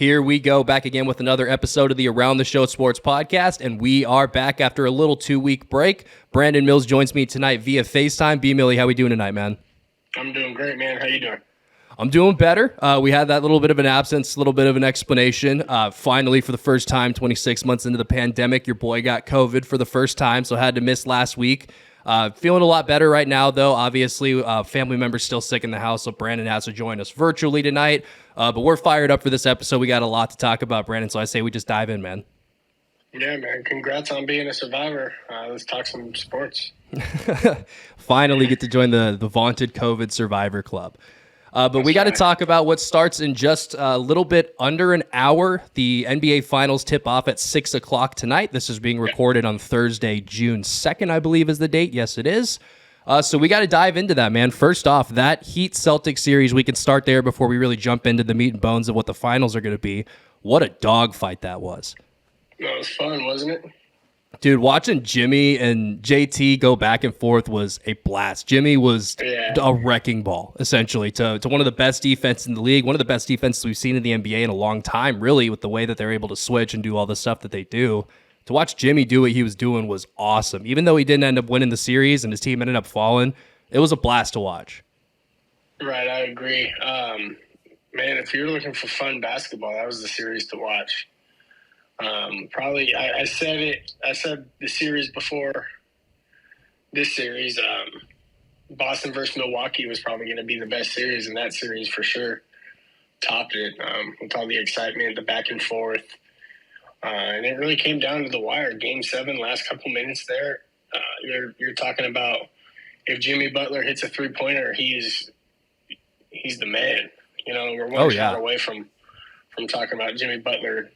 Here we go back again with another episode of the Around the Show Sports Podcast, and we are back after a little 2-week break. Brandon Mills joins me tonight via FaceTime. B. Millie, how we doing tonight, man? I'm doing great, man. How you doing? I'm doing better. We had that little bit of an absence, a little bit of an explanation. Finally, for the first time, 26 months into the pandemic, your boy got COVID for the first time, so had to miss last week. Feeling a lot better right now, though. Obviously, family members still sick in the house, so Brandon has to join us virtually tonight. But we're fired up for this episode. We got a lot to talk about, Brandon, so I say we just dive in, man. Yeah, man. Congrats on being a survivor. Let's talk some sports. Finally get to join the vaunted COVID Survivor Club. But we got to talk about what starts in just a little bit under an hour. The NBA Finals tip off at 6 o'clock tonight. This is being recorded on Thursday, June 2nd, I believe is the date. Yes, it is. So we got to dive into that, man. First off, that Heat-Celtics series, we can start there before we really jump into the meat and bones of what the finals are going to be. What a dogfight that was. That was fun, wasn't it? Dude, watching Jimmy and JT go back and forth was a blast. Jimmy was a wrecking ball, essentially, to one of the best defenses in the league, one of the best defenses we've seen in the NBA in a long time, really, with the way that they're able to switch and do all the stuff that they do. To watch Jimmy do what he was doing was awesome. Even though he didn't end up winning the series and his team ended up falling, it was a blast to watch. Right, I agree. Man, if you're looking for fun basketball, that was the series to watch. Probably, I said the series before this series, Boston versus Milwaukee was probably going to be the best series, and that series for sure topped it with all the excitement, the back and forth. And it really came down to the wire. Game 7, last couple minutes there. You're talking about if Jimmy Butler hits a three-pointer, he's the man. You know, we're one shot away from talking about Jimmy Butler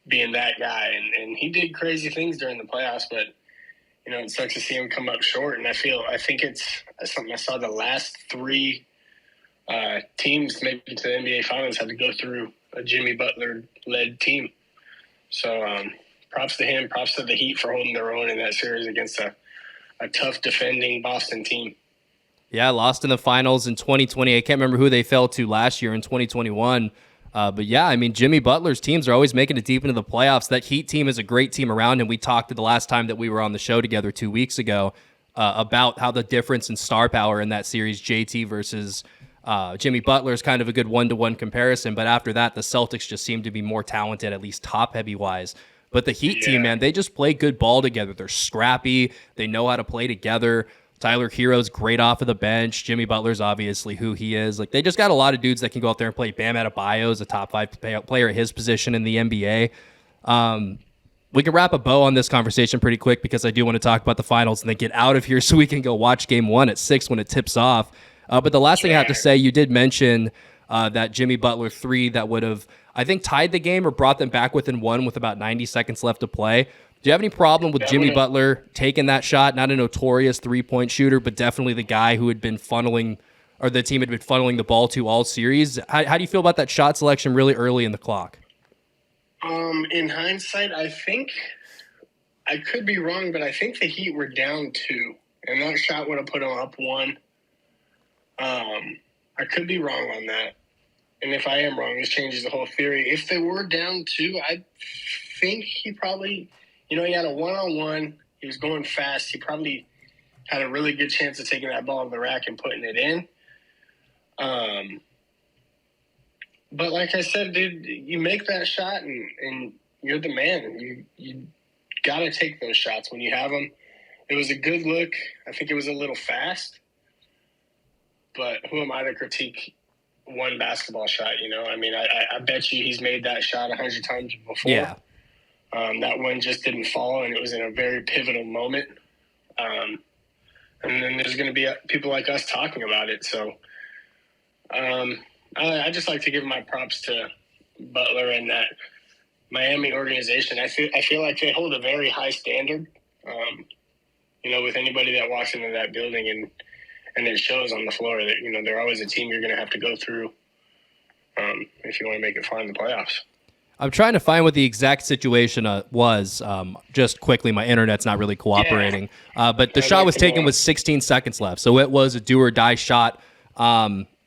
being that guy. And he did crazy things during the playoffs, but, you know, it sucks to see him come up short. And I think it's something I saw the last 3 teams maybe to the NBA Finals had to go through a Jimmy Butler-led team. So props to him, props to the Heat for holding their own in that series against a tough defending Boston team. Yeah, lost in the finals in 2020. I can't remember who they fell to last year in 2021. But yeah, I mean, Jimmy Butler's teams are always making it deep into the playoffs. That Heat team is a great team around him. We talked the last time that we were on the show together 2 weeks ago about how the difference in star power in that series, JT versus Jimmy Butler, is kind of a good one-to-one comparison. But after that, the Celtics just seem to be more talented, at least top-heavy wise. But the Heat team, man, they just play good ball together. They're scrappy. They know how to play together. Tyler Hero's great off of the bench. Jimmy Butler's obviously who he is. Like, they just got a lot of dudes that can go out there and play. Bam Adebayo's a top 5 player at his position in the NBA. We can wrap a bow on this conversation pretty quick because I do want to talk about the finals and then get out of here so we can go watch game 1 at 6 when it tips off. But the last thing I have to say, you did mention that Jimmy Butler 3 that would have, I think, tied the game or brought them back within 1 with about 90 seconds left to play. Do you have any problem with Jimmy Butler taking that shot? Not a notorious three-point shooter, but definitely the guy who had been funneling, or the team had been funneling the ball to all series. How do you feel about that shot selection really early in the clock? In hindsight, I think I could be wrong, but I think the Heat were down 2, and that shot would have put them up 1. I could be wrong on that. And if I am wrong, this changes the whole theory. If they were down 2, I think he probably, you know, he had a one-on-one. He was going fast. He probably had a really good chance of taking that ball in the rack and putting it in. But like I said, dude, you make that shot and you're the man. You got to take those shots when you have them. It was a good look. I think it was a little fast. But who am I to critique one basketball shot, you know? I mean, I bet you he's made that shot 100 times before. Yeah. That one just didn't fall, and it was in a very pivotal moment. And then there's going to be people like us talking about it. So I just like to give my props to Butler and that Miami organization. I feel like they hold a very high standard, you know, with anybody that walks into that building, and it shows on the floor that, you know, they're always a team you're going to have to go through if you want to make it far in the playoffs. I'm trying to find what the exact situation was. Just quickly, my internet's not really cooperating. Yeah. But the shot was taken with 16 seconds left, so it was a do-or-die shot.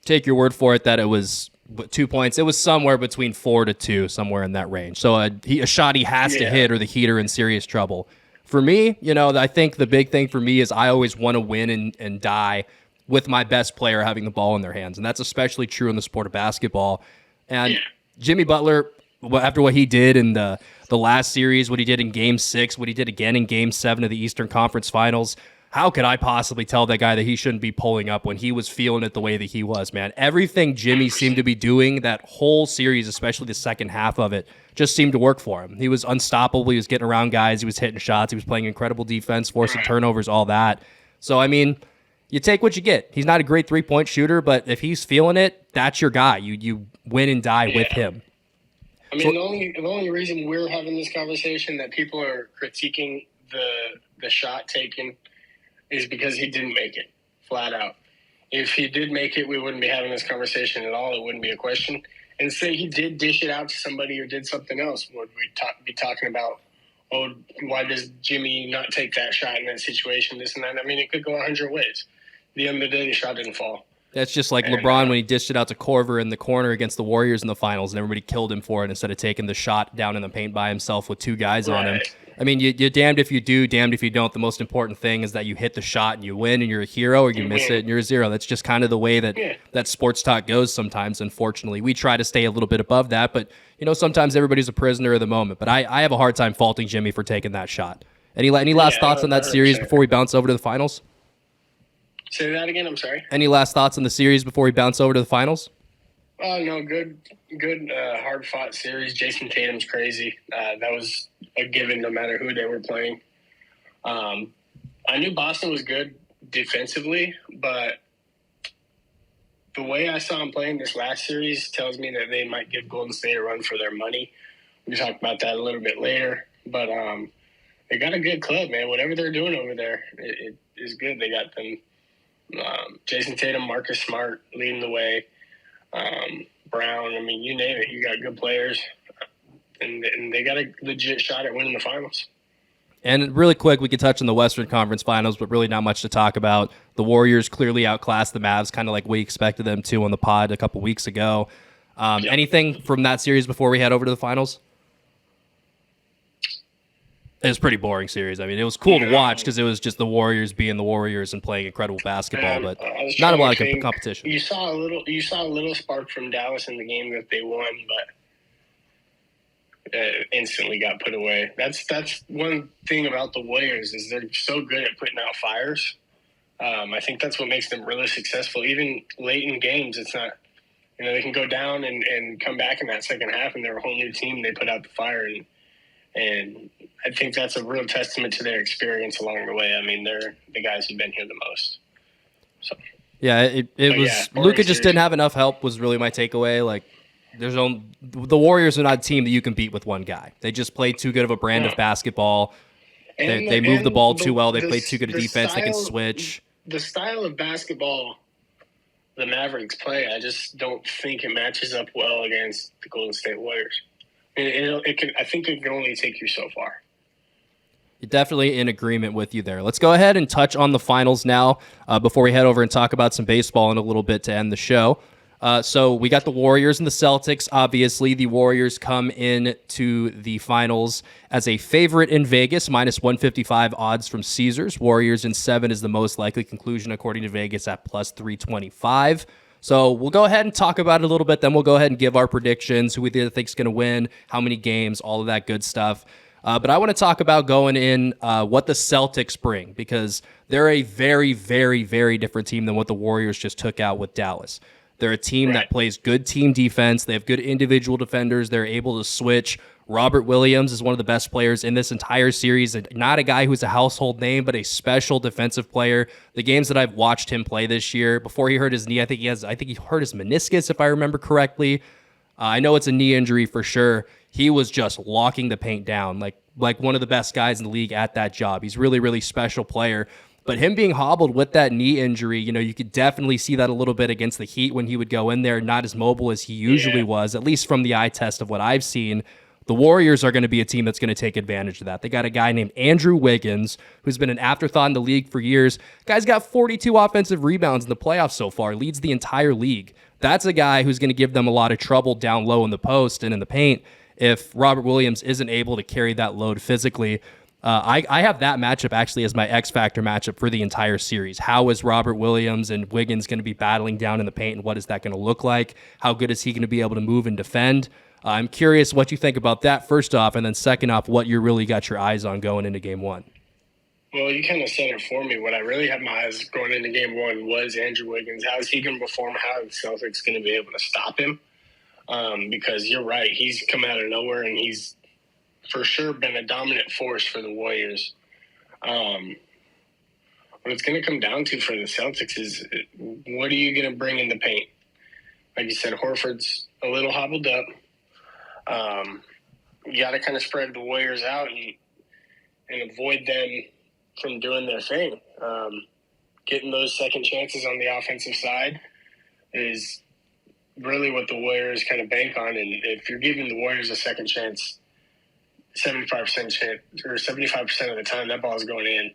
Take your word for it that it was 2 points. It was somewhere between 4 to 2, somewhere in that range. So a shot he has to hit, or the Heat are in serious trouble. For me, I think the big thing for me is I always want to win and die with my best player having the ball in their hands, and that's especially true in the sport of basketball. And Jimmy Butler, after what he did in the last series, what he did in Game 6, what he did again in Game 7 of the Eastern Conference Finals, how could I possibly tell that guy that he shouldn't be pulling up when he was feeling it the way that he was, man? Everything Jimmy seemed to be doing that whole series, especially the second half of it, just seemed to work for him. He was unstoppable. He was getting around guys. He was hitting shots. He was playing incredible defense, forcing turnovers, all that. So, I mean, you take what you get. He's not a great three-point shooter, but if he's feeling it, that's your guy. You win and die with him. I mean, the only reason we're having this conversation that people are critiquing the shot taken is because he didn't make it, flat out. If he did make it, we wouldn't be having this conversation at all. It wouldn't be a question. And say he did dish it out to somebody or did something else, would we be talking about, oh, why does Jimmy not take that shot in that situation, this and that? I mean, it could go 100 ways. At the end of the day, the shot didn't fall. That's just like LeBron when he dished it out to Corver in the corner against the Warriors in the finals, and everybody killed him for it instead of taking the shot down in the paint by himself with 2 guys on him. I mean, you're damned if you do, damned if you don't. The most important thing is that you hit the shot and you win and you're a hero, or you miss it and you're a zero. That's just kind of the way that sports talk goes sometimes, unfortunately. We try to stay a little bit above that, but, sometimes everybody's a prisoner of the moment. But I have a hard time faulting Jimmy for taking that shot. Any last thoughts on that series before we bounce over to the finals? Say that again, I'm sorry. Any last thoughts on the series before we bounce over to the finals? Oh, no, good, hard-fought series. Jason Tatum's crazy. That was a given no matter who they were playing. I knew Boston was good defensively, but the way I saw him playing this last series tells me that they might give Golden State a run for their money. We'll talk about that a little bit later. But they got a good club, man. Whatever they're doing over there, it is good. They got them. Jason Tatum, Marcus Smart leading the way. Brown, I mean, you name it. You got good players, and they got a legit shot at winning the finals. And really quick, we could touch on the Western Conference Finals, but really not much to talk about. The Warriors clearly outclassed the Mavs, kind of like we expected them to on the pod a couple weeks ago. Anything from that series before we head over to the finals? It was a pretty boring series. I mean, it was cool to watch because it was just the Warriors being the Warriors and playing incredible basketball, but not a lot of competition. You saw a little spark from Dallas in the game that they won, but instantly got put away. That's one thing about the Warriors is they're so good at putting out fires. I think that's what makes them really successful. Even late in games, it's not, they can go down and come back in that second half, and they're a whole new team. They put out the fire, and I think that's a real testament to their experience along the way. I mean, they're the guys who've been here the most. So yeah, it was Luka just didn't have enough help was really my takeaway. Like, the Warriors are not a team that you can beat with one guy. They just play too good of a brand of basketball. They move the ball too well. They play too good a defense. They can switch. The style of basketball the Mavericks play, I just don't think it matches up well against the Golden State Warriors. I think it can only take you so far. Definitely in agreement with you there. Let's go ahead and touch on the finals now before we head over and talk about some baseball in a little bit to end the show. So we got the Warriors and the Celtics. Obviously, the Warriors come in to the finals as a favorite in Vegas, minus 155 odds from Caesars. Warriors in 7 is the most likely conclusion, according to Vegas, at plus 325. So we'll go ahead and talk about it a little bit. Then we'll go ahead and give our predictions, who we think is going to win, how many games, all of that good stuff. But I want to talk about going in what the Celtics bring, because they're a very, very, very different team than what the Warriors just took out with Dallas. They're a team that plays good team defense. They have good individual defenders. They're able to switch. Robert Williams is one of the best players in this entire series. Not a guy who's a household name, but a special defensive player. The games that I've watched him play this year, before he hurt his knee, I think he hurt his meniscus, if I remember correctly. I know it's a knee injury for sure. He was just locking the paint down, like one of the best guys in the league at that job. He's really, really special player. But him being hobbled with that knee injury, you could definitely see that a little bit against the Heat when he would go in there, not as mobile as he usually was, at least from the eye test of what I've seen. The Warriors are going to be a team that's going to take advantage of that. They got a guy named Andrew Wiggins, who's been an afterthought in the league for years. Guy's got 42 offensive rebounds in the playoffs so far, leads the entire league. That's a guy who's going to give them a lot of trouble down low in the post and in the paint if Robert Williams isn't able to carry that load physically. I have that matchup actually as my X Factor matchup for the entire series. How is Robert Williams and Wiggins going to be battling down in the paint, and what is that going to look like? How good is he going to be able to move and defend? I'm curious what you think about that first off, and then second off, what you really got your eyes on going into game one. Well, you kind of said it for me. What I really had my eyes going into game one was Andrew Wiggins. How is he going to perform? How is the Celtics going to be able to stop him? Because you're right. He's come out of nowhere, and he's for sure been a dominant force for the Warriors. What it's going to come down to for the Celtics is what are you going to bring in the paint? Like you said, Horford's a little hobbled up. You got to kind of spread the Warriors out and avoid them from doing their thing. Getting those second chances on the offensive side is really what the Warriors kind of bank on. And if you're giving the Warriors a second chance, 75% chance or 75% of the time, that ball is going in.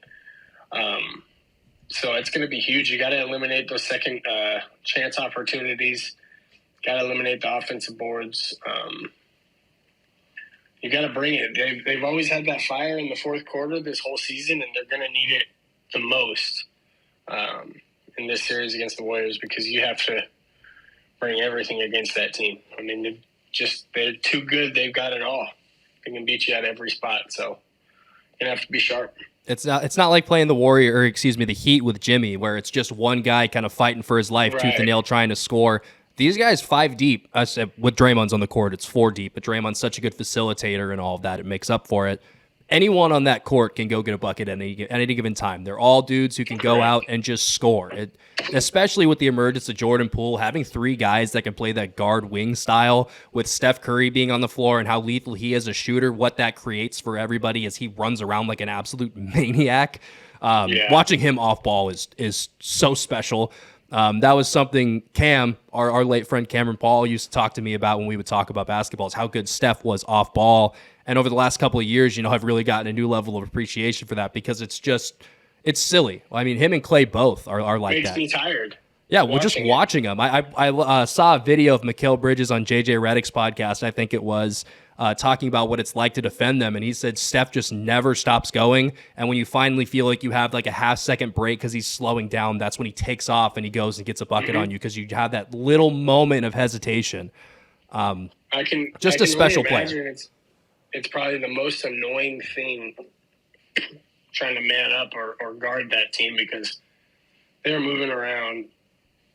So it's going to be huge. You got to eliminate those second chance opportunities. Got to eliminate the offensive boards. You got to bring it. They've always had that fire in the fourth quarter this whole season, and they're going to need it the most in this series against the Warriors because you have to bring everything against that team. I mean, they're too good. They've got it all. They can beat you at every spot, so you have to be sharp. It's not like playing the Heat with Jimmy, where it's just one guy kind of fighting for his life, tooth and nail, trying to score. These guys 5 deep. With Draymond's on the court, it's 4 deep, but Draymond's such a good facilitator and all of that, it makes up for it. Anyone on that court can go get a bucket at any given time. They're all dudes who can go out and just score. Especially with the emergence of Jordan Poole, having 3 guys that can play that guard wing style, with Steph Curry being on the floor and how lethal he is a shooter, what that creates for everybody as he runs around like an absolute maniac. Watching him off ball is so special. That was something Cam, our late friend Cameron Paul, used to talk to me about when we would talk about basketball, is how good Steph was off ball. And over the last couple of years, I've really gotten a new level of appreciation for that because it's silly. I mean, him and Clay both are like that. Makes me tired. Yeah, well, just watching him. I saw a video of Mikal Bridges on JJ Redick's podcast, I think it was, talking about what it's like to defend them. And he said Steph just never stops going. And when you finally feel like you have like a half-second break because he's slowing down, that's when he takes off and he goes and gets a bucket on you because you have that little moment of hesitation. A special really player. It's probably the most annoying thing trying to man up or guard that team because they're moving around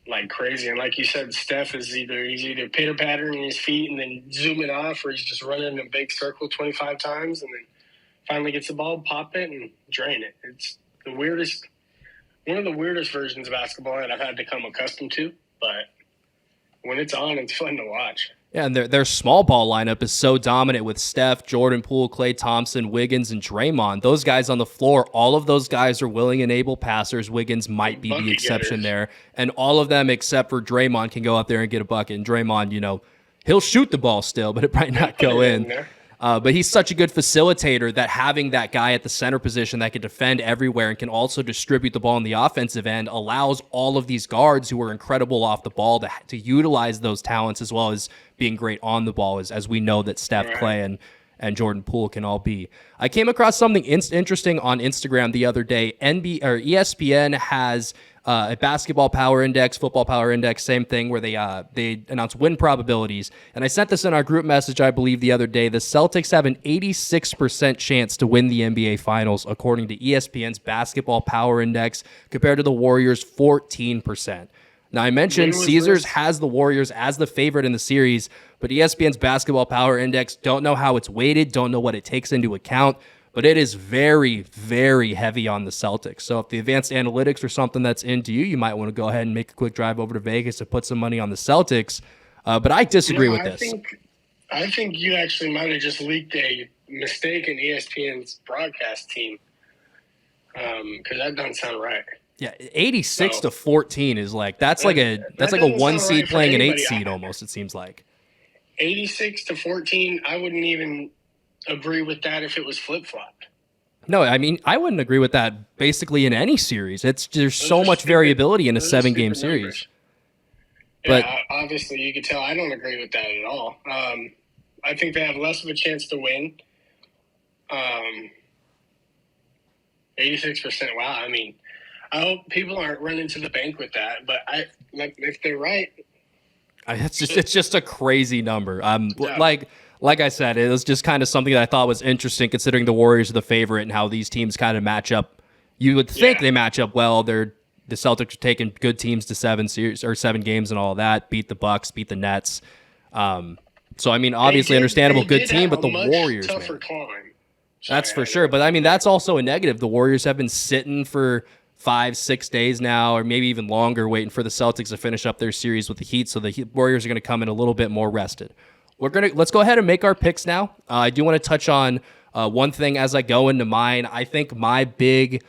like crazy. And like you said, Steph is either pitter-pattering his feet and then zooming off, or he's just running in a big circle 25 times and then finally gets the ball, pop it, and drain it. It's the weirdest, one of the weirdest versions of basketball that I've had to come accustomed to. But when it's on, it's fun to watch. Yeah, and their small ball lineup is so dominant with Steph, Jordan Poole, Klay Thompson, Wiggins, and Draymond. Those guys on the floor, all of those guys are willing and able passers. Wiggins might be the exception there. And all of them except for Draymond can go out there and get a bucket. And Draymond, he'll shoot the ball still, but it might not go in. But he's such a good facilitator that having that guy at the center position that can defend everywhere and can also distribute the ball on the offensive end allows all of these guards who are incredible off the ball to utilize those talents as well as being great on the ball, as we know that Steph, Klay, and Jordan Poole can all be. I came across something interesting on Instagram the other day. ESPN has a basketball power index, football power index, same thing, where they announce win probabilities. And I sent this in our group message, I believe, the other day. The Celtics have an 86% chance to win the NBA Finals, according to ESPN's basketball power index, compared to the Warriors' 14%. Now, I mentioned Caesars has the Warriors as the favorite in the series, but ESPN's basketball power index, don't know how it's weighted, don't know what it takes into account, but it is very, very heavy on the Celtics. So if the advanced analytics are something that's into you, you might want to go ahead and make a quick drive over to Vegas to put some money on the Celtics. But I disagree with this. I think you actually might have just leaked a mistake in ESPN's broadcast team because that doesn't sound right. Yeah, 86 to 14 is that's like a 1 seed playing an 8 seed almost, it seems like. 86 to 14, I wouldn't even agree with that if it was flip-flopped. No, I mean, I wouldn't agree with that basically in any series. There's so much variability in a 7-game series. But Yeah, obviously you can tell I don't agree with that at all. I think they have less of a chance to win. 86%. Wow. I mean, I hope people aren't running to the bank with that, but if they're right, it's just a crazy number. Yeah. Like I said, it was just kind of something that I thought was interesting, considering the Warriors are the favorite and how these teams kind of match up. You would think they match up well. The Celtics are taking good teams to 7 games and all that. Beat the Bucks, beat the Nets. So I mean, obviously understandable, good team, but the Warriors, tougher man, climb. that's for sure. But I mean, that's also a negative. The Warriors have been sitting for 5-6 days now, or maybe even longer, waiting for the Celtics to finish up their series with the Heat. So the Warriors are going to come in a little bit more rested. Let's go ahead and make our picks now. I do want to touch on one thing as I go into mine. I think my big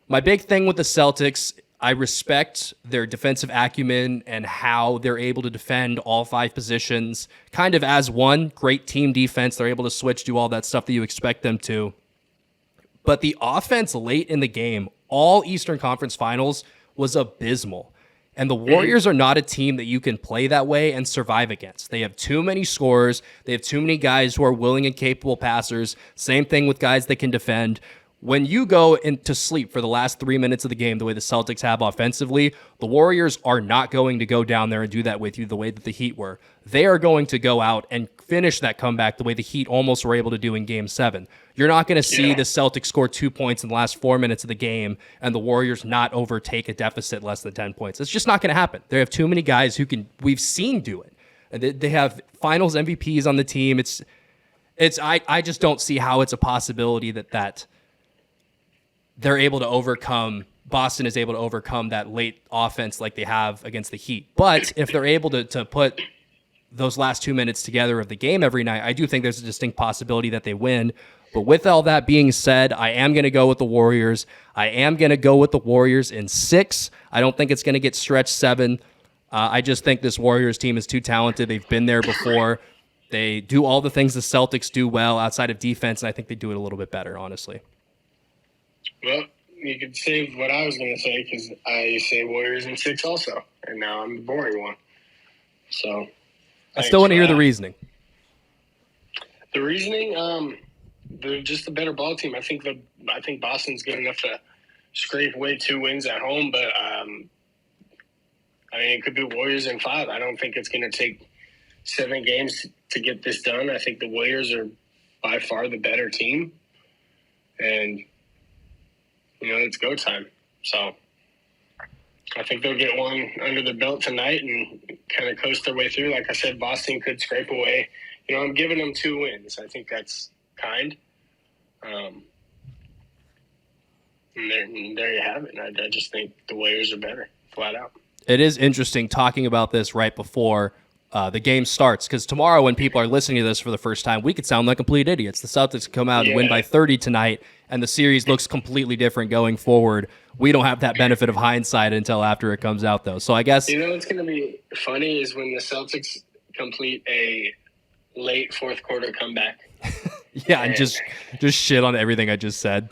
thing with the Celtics, I respect their defensive acumen and how they're able to defend all 5 positions kind of as one. Great team defense. They're able to switch, do all that stuff that you expect them to. But the offense late in the game, all Eastern Conference Finals, was abysmal. And the Warriors are not a team that you can play that way and survive against. They have too many scorers. They have too many guys who are willing and capable passers. Same thing with guys that can defend. When you go into sleep for the last 3 minutes of the game, the way the Celtics have offensively, the Warriors are not going to go down there and do that with you the way that the Heat were. They are going to go out and finish that comeback the way the Heat almost were able to do in Game 7. You're not going to see the Celtics score 2 points in the last 4 minutes of the game and the Warriors not overtake a deficit less than 10 points. It's just not going to happen. They have too many guys we've seen do it. They have finals MVPs on the team. I just don't see how it's a possibility that they're able to overcome, Boston is able to overcome that late offense like they have against the Heat. But if they're able to put those last 2 minutes together of the game every night, I do think there's a distinct possibility that they win. But with all that being said, I am going to go with the Warriors. I am going to go with the Warriors in 6. I don't think it's going to get stretched 7. I just think this Warriors team is too talented. They've been there before. They do all the things the Celtics do well outside of defense, and I think they do it a little bit better, honestly. Well, you could save what I was going to say because I say Warriors in 6 also, and now I'm the boring one. So I still want to hear the reasoning. The reasoning, they're just a better ball team. I think Boston's good enough to scrape away 2 wins at home, but I mean, it could be Warriors in 5. I don't think it's going to take 7 games to get this done. I think the Warriors are by far the better team, and it's go time. So I think they'll get one under the belt tonight and kind of coast their way through. Like I said, Boston could scrape away. I'm giving them 2 wins. I think that's kind. And there you have it. I just think the Warriors are better, flat out. It is interesting talking about this right before the game starts, because tomorrow when people are listening to this for the first time, we could sound like complete idiots. The Celtics come out and win by 30 tonight, and the series looks completely different going forward. We don't have that benefit of hindsight until after it comes out, though. So I guess what's going to be funny is when the Celtics complete a late fourth quarter comeback. and just shit on everything I just said.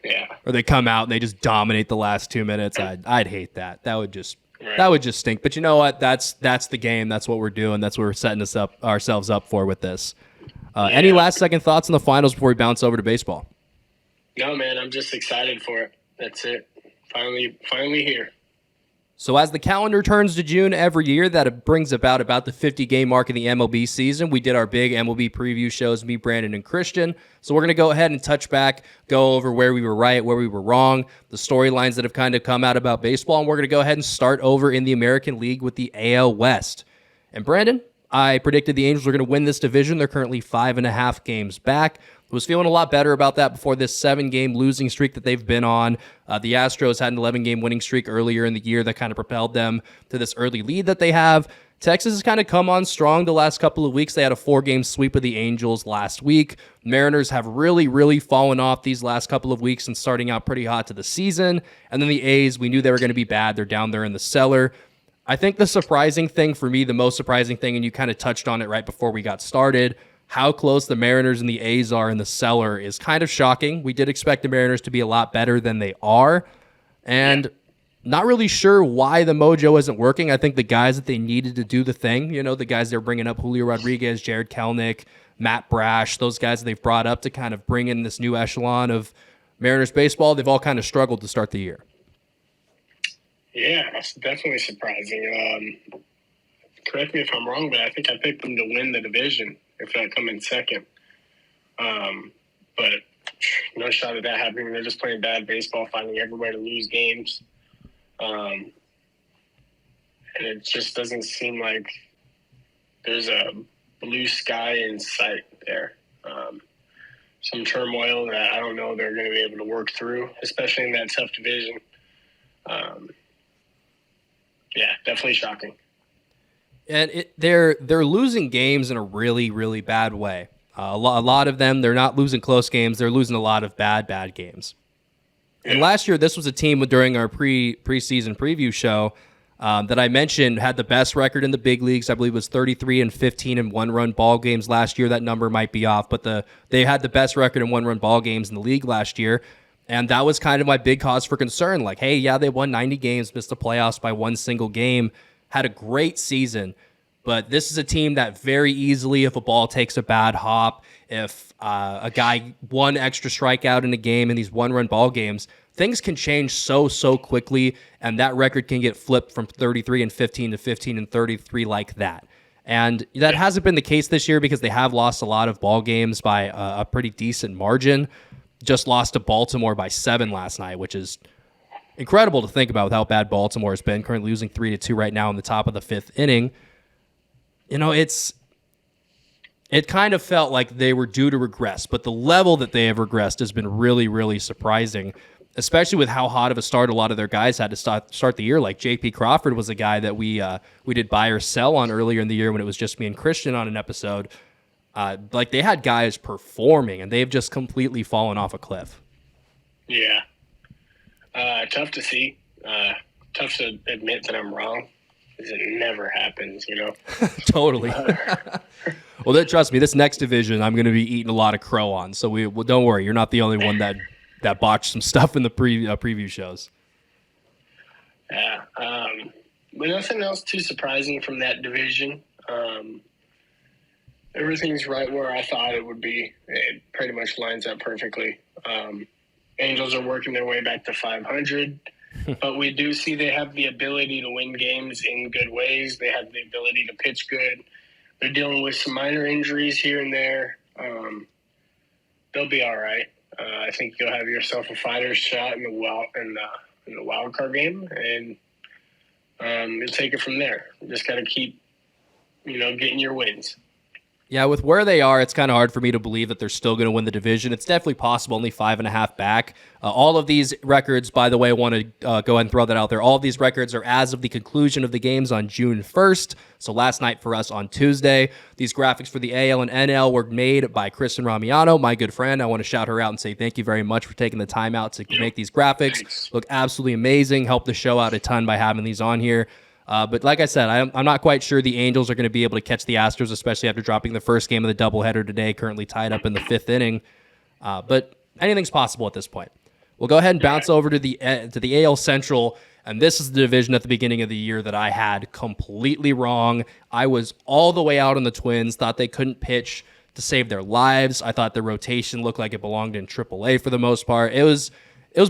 Yeah. Or they come out and they just dominate the last 2 minutes. I'd hate that. That would just stink. But you know what? That's the game. That's what we're doing. That's what we're setting ourselves up for with this. Any last second thoughts on the finals before we bounce over to baseball? No, man. I'm just excited for it. That's it. Finally here. So as the calendar turns to June every year, that brings about the 50-game mark in the MLB season. We did our big MLB preview shows, me, Brandon, and Christian. So we're going to go ahead and touch back, go over where we were right, where we were wrong, the storylines that have kind of come out about baseball, and we're going to go ahead and start over in the American League with the AL West. And Brandon, I predicted the Angels were going to win this division. They're currently 5.5 games back. Was feeling a lot better about that before this 7-game losing streak that they've been on. The Astros had an 11-game winning streak earlier in the year that kind of propelled them to this early lead that they have. Texas has kind of come on strong the last couple of weeks. They had a 4-game sweep of the Angels last week. Mariners have really, really fallen off these last couple of weeks and starting out pretty hot to the season. And then the A's, we knew they were going to be bad. They're down there in the cellar. I think the surprising thing for me, the most surprising thing, and you kind of touched on it right before we got started, how close the Mariners and the A's are in the cellar is kind of shocking. We did expect the Mariners to be a lot better than they are. And Not really sure why the mojo isn't working. I think the guys that they needed to do the thing, the guys they're bringing up, Julio Rodriguez, Jared Kelenic, Matt Brash, those guys that they've brought up to kind of bring in this new echelon of Mariners baseball, they've all kind of struggled to start the year. Yeah, that's definitely surprising. Correct me if I'm wrong, but I think I picked them to win the division if I come in second. But no shot at that happening. They're just playing bad baseball, finding everywhere to lose games. And it just doesn't seem like there's a blue sky in sight there. Some turmoil that I don't know they're going to be able to work through, especially in that tough division. Yeah, definitely shocking. And they're losing games in a really, really bad way. A lot of them, they're not losing close games. They're losing a lot of bad games. And last year, this was a team during our preseason preview show that I mentioned had the best record in the big leagues. I believe it was 33-15 in one-run ball games last year. That number might be off, but they had the best record in one-run ball games in the league last year. And that was kind of my big cause for concern. Like, hey, yeah, they won 90 games, missed the playoffs by one single game, had a great season. But this is a team that very easily, if a ball takes a bad hop, if a guy one extra strikeout in a game in these one-run ball games, things can change so quickly, and that record can get flipped from 33-15 to 15-33 like that. And that hasn't been the case this year because they have lost a lot of ball games by a pretty decent margin. Just lost to Baltimore by 7 last night, which is incredible to think about with how bad Baltimore has been, currently losing 3-2 right now in the top of the 5th inning. It kind of felt like they were due to regress, but the level that they have regressed has been really, really surprising, especially with how hot of a start a lot of their guys had to start the year. Like J.P. Crawford was a guy that we did buy or sell on earlier in the year when it was just me and Christian on an episode. Like they had guys performing, and they've just completely fallen off a cliff. Yeah. Tough to see. Tough to admit that I'm wrong. It never happens, Totally. Well, trust me, this next division I'm going to be eating a lot of crow on. So don't worry, you're not the only one that botched some stuff in the preview shows. Yeah, but nothing else too surprising from that division. Everything's right where I thought it would be. It pretty much lines up perfectly. Angels are working their way back to 500. But we do see they have the ability to win games in good ways. They have the ability to pitch good. They're dealing with some minor injuries here and there. They'll be all right. I think you'll have yourself a fighter's shot in the wild card game, and you'll take it from there. You just got to keep, getting your wins. Yeah, with where they are, it's kind of hard for me to believe that they're still going to win the division. It's definitely possible, only 5.5 back. All of these records, by the way, I want to go ahead and throw that out there. All of these records are as of the conclusion of the games on June 1st. So last night for us on Tuesday. These graphics for the AL and NL were made by Kristen Ramiano, my good friend. I want to shout her out and say thank you very much for taking the time out to make these graphics. Thanks. Look absolutely amazing. Help the show out a ton by having these on here. But like I said, I'm not quite sure the Angels are going to be able to catch the Astros, especially after dropping the first game of the doubleheader today, currently tied up in the 5th inning. But anything's possible at this point. We'll go ahead and bounce over to the AL Central, and this is the division at the beginning of the year that I had completely wrong. I was all the way out on the Twins, thought they couldn't pitch to save their lives. I thought the rotation looked like it belonged in AAA for the most part. It was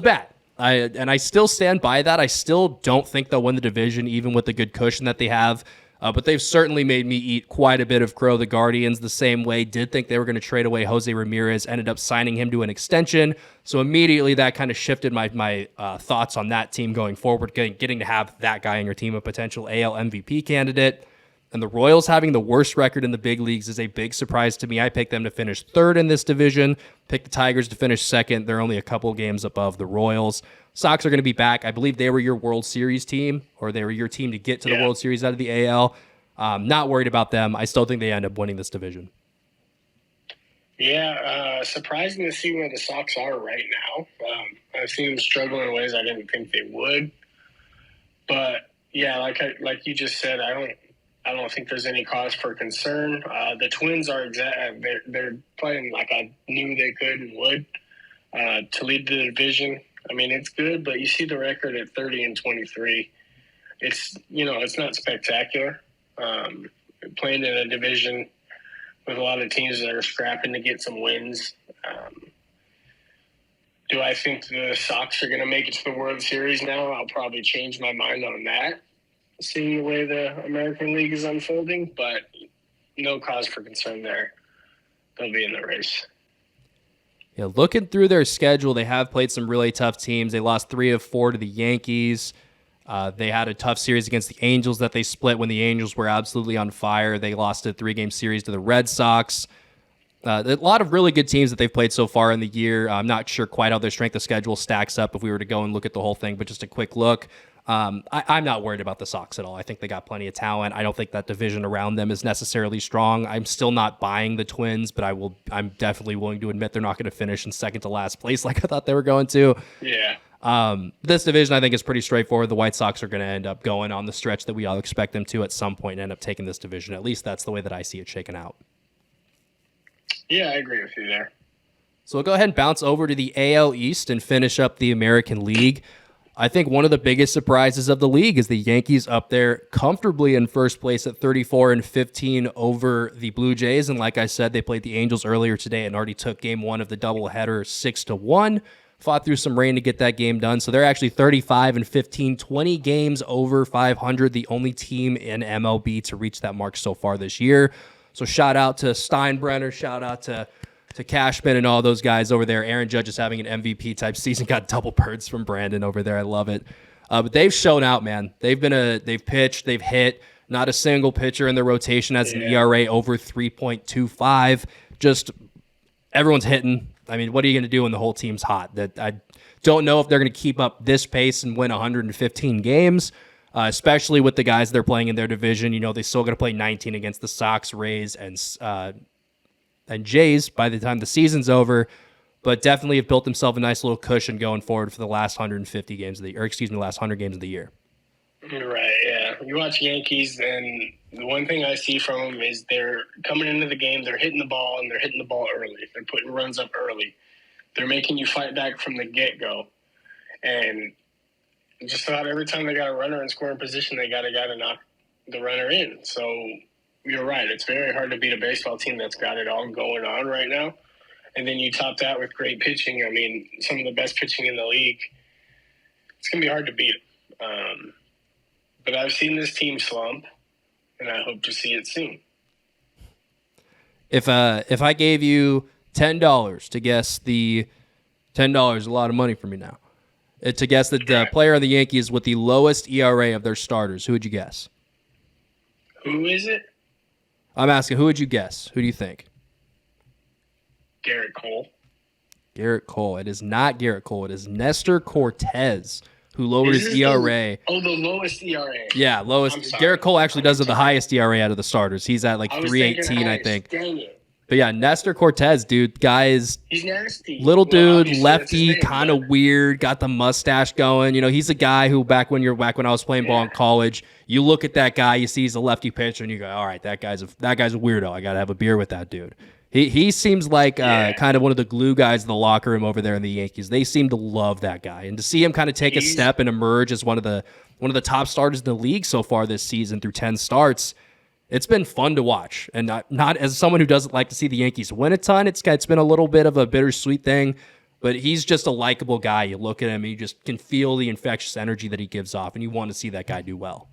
bad. I still stand by that. I still don't think they'll win the division, even with the good cushion that they have. But they've certainly made me eat quite a bit of crow. The Guardians, the same way, did think they were going to trade away Jose Ramirez, ended up signing him to an extension. So immediately that kind of shifted my thoughts on that team going forward, getting to have that guy in your team, a potential AL MVP candidate. And the Royals having the worst record in the big leagues is a big surprise to me. I picked them to finish 3rd in this division, picked the Tigers to finish 2nd. They're only a couple games above the Royals. Sox are going to be back. I believe they were your World Series team, or they were your team to get to the World Series out of the AL. Not worried about them. I still think they end up winning this division. Yeah, surprising to see where the Sox are right now. I've seen them struggle in ways I didn't think they would. But yeah, like you just said, I don't think there's any cause for concern. The Twins are they're playing like I knew they could and would to lead the division. I mean, it's good, but you see the record at 30-23. It's it's not spectacular. Playing in a division with a lot of teams that are scrapping to get some wins. Do I think the Sox are going to make it to the World Series now? I'll probably change my mind on that, seeing the way the American League is unfolding, but no cause for concern there. They'll be in the race. Yeah, looking through their schedule, they have played some really tough teams. They lost 3 of 4 to the Yankees. They had a tough series against the Angels that they split when the Angels were absolutely on fire. They lost a 3-game series to the Red Sox. A lot of really good teams that they've played so far in the year. I'm not sure quite how their strength of schedule stacks up if we were to go and look at the whole thing, but just a quick look. I'm not worried about the Sox at all. I think they got plenty of talent. I don't think that division around them is necessarily strong. I'm still not buying the Twins, but I'm definitely willing to admit they're not going to finish in second to last place like I thought they were going to. Yeah. This division, I think, is pretty straightforward. The White Sox are going to end up going on the stretch that we all expect them to at some point and end up taking this division. At least that's the way that I see it shaken out. Yeah, I agree with you there. So we'll go ahead and bounce over to the AL East and finish up the American League. I think one of the biggest surprises of the league is the Yankees up there comfortably in first place at 34-15 over the Blue Jays. And like I said, they played the Angels earlier today and already took game one of the doubleheader 6-1. Fought through some rain to get that game done. So they're actually 35-15, 20 games over 500, the only team in MLB to reach that mark so far this year. So shout out to Steinbrenner, shout out to Cashman and all those guys over there. Aaron Judge is having an MVP type season. Got double birds from Brandon over there. I love it. But they've shown out, man. They've pitched, they've hit. Not a single pitcher in their rotation has an ERA over 3.25. Just everyone's hitting. I mean, what are you going to do when the whole team's hot? That I don't know if they're going to keep up this pace and win 115 games. Especially with the guys they're playing in their division. They still got to play 19 against the Sox, Rays, and Jays by the time the season's over, but definitely have built themselves a nice little cushion going forward for the last 150 games of the year, last 100 games of the year. Right, yeah. You watch Yankees, and the one thing I see from them is they're coming into the game, they're hitting the ball, and they're hitting the ball early. They're putting runs up early. They're making you fight back from the get-go. And just about every time they got a runner in scoring position, they got a guy to knock the runner in. So you're right. It's very hard to beat a baseball team that's got it all going on right now. And then you top that with great pitching. I mean, some of the best pitching in the league. It's going to be hard to beat. But I've seen this team slump, and I hope to see it soon. If I gave you $10 to guess the $10 is a lot of money for me now. To guess the player on the Yankees with the lowest ERA of their starters, who would you guess? Who is it? I'm asking, who would you guess? Who do you think? Garrett Cole. Garrett Cole. It is not Garrett Cole. It is Nestor Cortez, who lowered his ERA. The lowest ERA. Yeah, lowest. Garrett Cole actually does have the highest ERA out of the starters. He's at like 318, I think. Dang it. But yeah, Nestor Cortez, dude, he's nasty. Little dude, lefty, kind of weird, got the mustache going. He's a guy who back when I was playing ball in college, you look at that guy, you see he's a lefty pitcher, and you go, all right, that guy's a weirdo. I gotta have a beer with that dude. He seems like kind of one of the glue guys in the locker room over there in the Yankees. They seem to love that guy, and to see him kind of take a step and emerge as one of the top starters in the league so far this season through 10 starts. It's been fun to watch, and not as someone who doesn't like to see the Yankees win a ton. It's been a little bit of a bittersweet thing, but he's just a likable guy. You look at him, and you just can feel the infectious energy that he gives off, and you want to see that guy do well.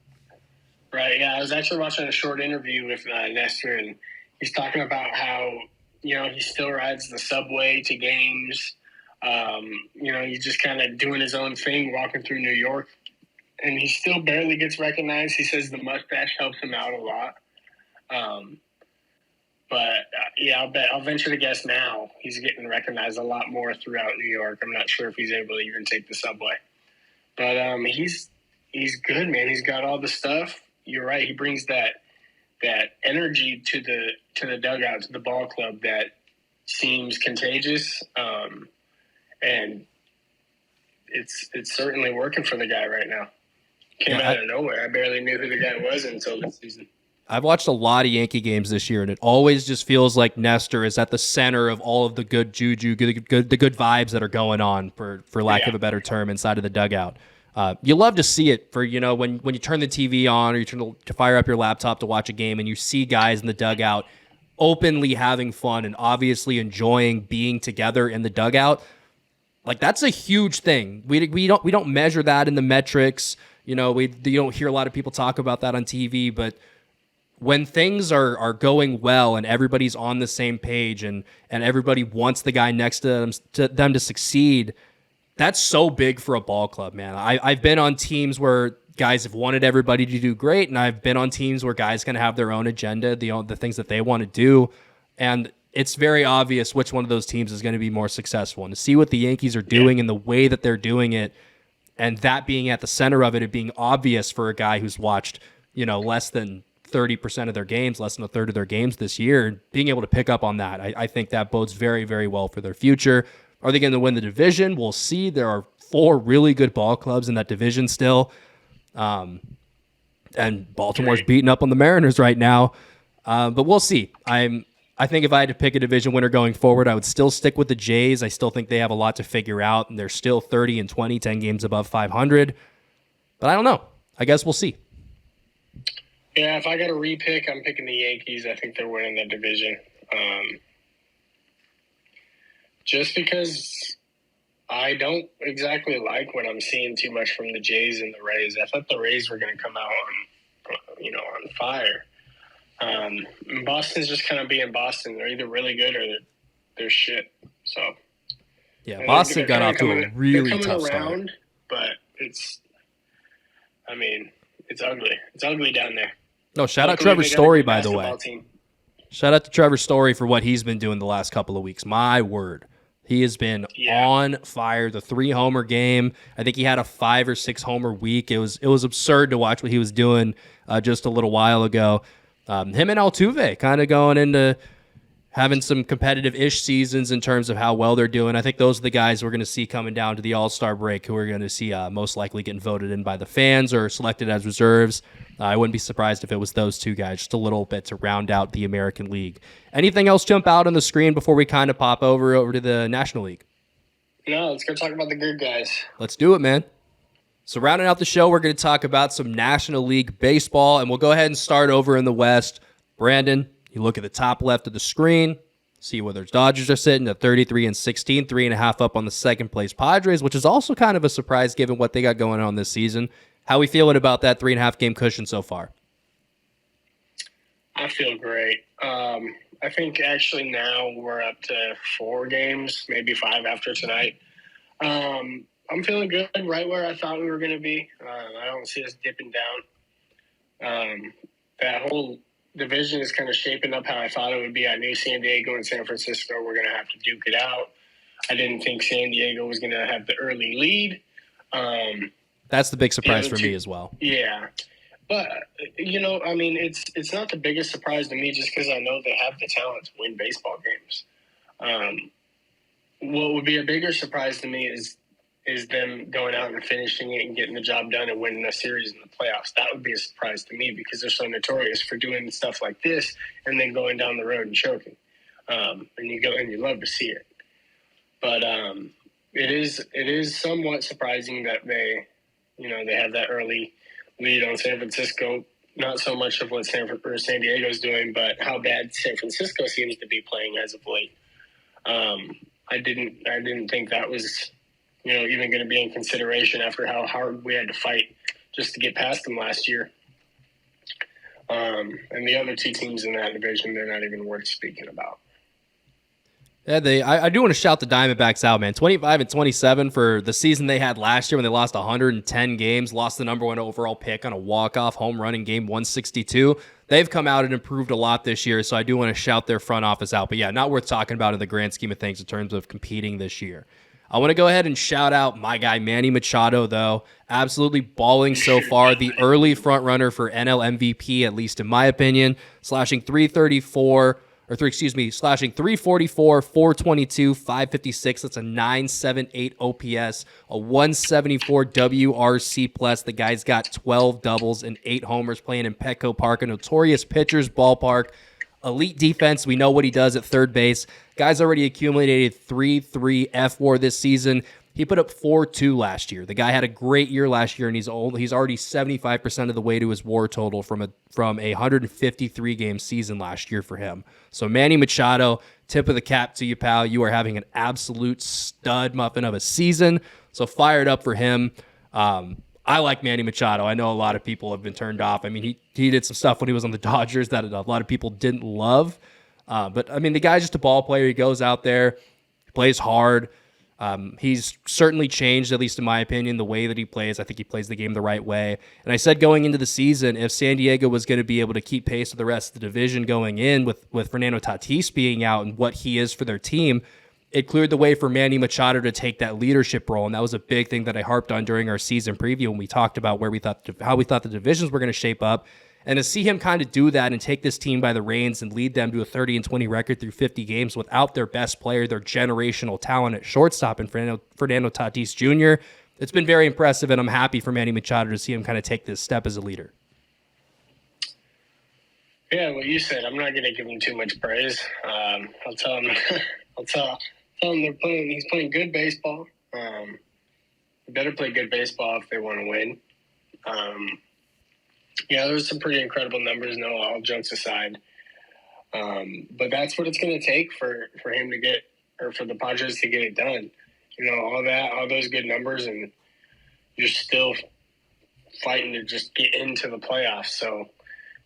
Right. Yeah, I was actually watching a short interview with Nestor, and he's talking about how he still rides the subway to games. He's just kind of doing his own thing, walking through New York, and he still barely gets recognized. He says the mustache helps him out a lot. I'll venture to guess now he's getting recognized a lot more throughout New York. I'm not sure if he's able to even take the subway, but he's good, man. He's got all the stuff. You're right. He brings that energy to the dugout, to the ball club that seems contagious. And it's certainly working for the guy right now. Came out of nowhere. I barely knew who the guy was until this season. I've watched a lot of Yankee games this year, and it always just feels like Nestor is at the center of all of the good juju, the good vibes that are going on, for lack of a better term, inside of the dugout. You love to see it for, when you turn the TV on or you turn to fire up your laptop to watch a game and you see guys in the dugout openly having fun and obviously enjoying being together in the dugout. Like, that's a huge thing. We don't measure that in the metrics. You don't hear a lot of people talk about that on TV, but when things are going well and everybody's on the same page and everybody wants the guy next to them to succeed, that's so big for a ball club, man. I've been on teams where guys have wanted everybody to do great, and I've been on teams where guys can have their own agenda, the things that they want to do, and it's very obvious which one of those teams is going to be more successful. And to see what the Yankees are doing and the way that they're doing it, and that being at the center of it, it being obvious for a guy who's watched, less than 30% of their games, less than a third of their games this year, being able to pick up on that, I think that bodes very, very well for their future. Are they going to win the division? We'll see. There are 4 really good ball clubs in that division still. And Baltimore's beating up on the Mariners right now. But we'll see. I think if I had to pick a division winner going forward, I would still stick with the Jays. I still think they have a lot to figure out, and they're still 30-20, 10 games above 500. But I don't know. I guess we'll see. Yeah, if I got to repick, I'm picking the Yankees. I think they're winning that division. Just because I don't exactly like what I'm seeing too much from the Jays and the Rays. I thought the Rays were going to come out on fire. Boston's just kind of being Boston. They're either really good or they're shit. So yeah, Boston got off to a really tough start. But it's ugly. It's ugly down there. No, shout out Trevor Story, by the way. Shout out to Trevor Story for what he's been doing the last couple of weeks. My word. He has been on fire. The 3-homer game. I think he had a 5 or 6 homer week. It was absurd to watch what he was doing just a little while ago. Him and Altuve kind of going into having some competitive-ish seasons in terms of how well they're doing. I think those are the guys we're going to see coming down to the All-Star break who we're going to see most likely getting voted in by the fans or selected as reserves. I wouldn't be surprised if it was those 2 guys, just a little bit to round out the American League. Anything else jump out on the screen before we kind of pop over to the National League? No, let's go talk about the good guys. Let's do it, man. So rounding out the show, we're going to talk about some National League baseball, and we'll go ahead and start over in the West. Brandon, you look at the top left of the screen, see where those Dodgers are sitting at 33-16, 3.5 up on the second place Padres, which is also kind of a surprise given what they got going on this season. How we feeling about that 3.5 game cushion so far? I feel great. I think actually now we're up to 4 games, maybe 5 after tonight. I'm feeling good, right where I thought we were going to be. I don't see us dipping down. That whole division is kind of shaping up how I thought it would be. I knew San Diego and San Francisco were going to have to duke it out. I didn't think San Diego was going to have the early lead. That's the big surprise for me as well. Yeah. But, it's not the biggest surprise to me just because I know they have the talent to win baseball games. What would be a bigger surprise to me is them going out and finishing it and getting the job done and winning a series in the playoffs. That would be a surprise to me because they're so notorious for doing stuff like this and then going down the road and choking. And you love to see it. But it is somewhat surprising that they have that early lead on San Francisco. Not so much of what San Diego's doing, but how bad San Francisco seems to be playing as of late. I didn't think that was even going to be in consideration after how hard we had to fight just to get past them last year. And the other 2 teams in that division, they're not even worth speaking about. Yeah, I do want to shout the Diamondbacks out, man. 25-27 for the season they had last year when they lost 110 games, lost the number 1 overall pick on a walk-off home run in game 162. They've come out and improved a lot this year, so I do want to shout their front office out. But yeah, not worth talking about in the grand scheme of things in terms of competing this year. I want to go ahead and shout out my guy, Manny Machado, though. Absolutely balling so far. The early front runner for NL MVP, at least in my opinion. Slashing .334, slashing 344, 422, 556. That's a 978 OPS, a 174 WRC plus. The guy's got 12 doubles and 8 homers playing in Petco Park, a notorious pitcher's ballpark. Elite defense. We know what he does at third base. Guy's already accumulated 3.3 FWAR this season. He put up 4.2 last year. The guy had a great year last year, and he's already 75% of the way to his WAR total from a 153 game season last year for him. So Manny Machado, tip of the cap to you, pal. You are having an absolute stud muffin of a season. So fired up for him. I like Manny Machado. I know a lot of people have been turned off. I mean, he did some stuff when he was on the Dodgers that a lot of people didn't love. But I mean, the guy's just a ball player. He goes out there, he plays hard. He's certainly changed, at least in my opinion, the way that he plays. I think he plays the game the right way. And I said going into the season, if San Diego was going to be able to keep pace with the rest of the division going in with Fernando Tatis being out and what he is for their team, it cleared the way for Manny Machado to take that leadership role. And that was a big thing that I harped on during our season preview when we talked about how we thought the divisions were going to shape up. And to see him kind of do that and take this team by the reins and lead them to a 30-20 record through 50 games without their best player, their generational talent at shortstop, and Fernando Tatis Jr., it's been very impressive, and I'm happy for Manny Machado to see him kind of take this step as a leader. Yeah, what you said, I'm not going to give him too much praise. I'll tell him he's playing good baseball. Better play good baseball if they want to win. Yeah, there's some pretty incredible numbers, no, all jokes aside. But that's what it's going to take for him to get, or for the Padres to get it done. You know, all those good numbers, and you're still fighting to just get into the playoffs. So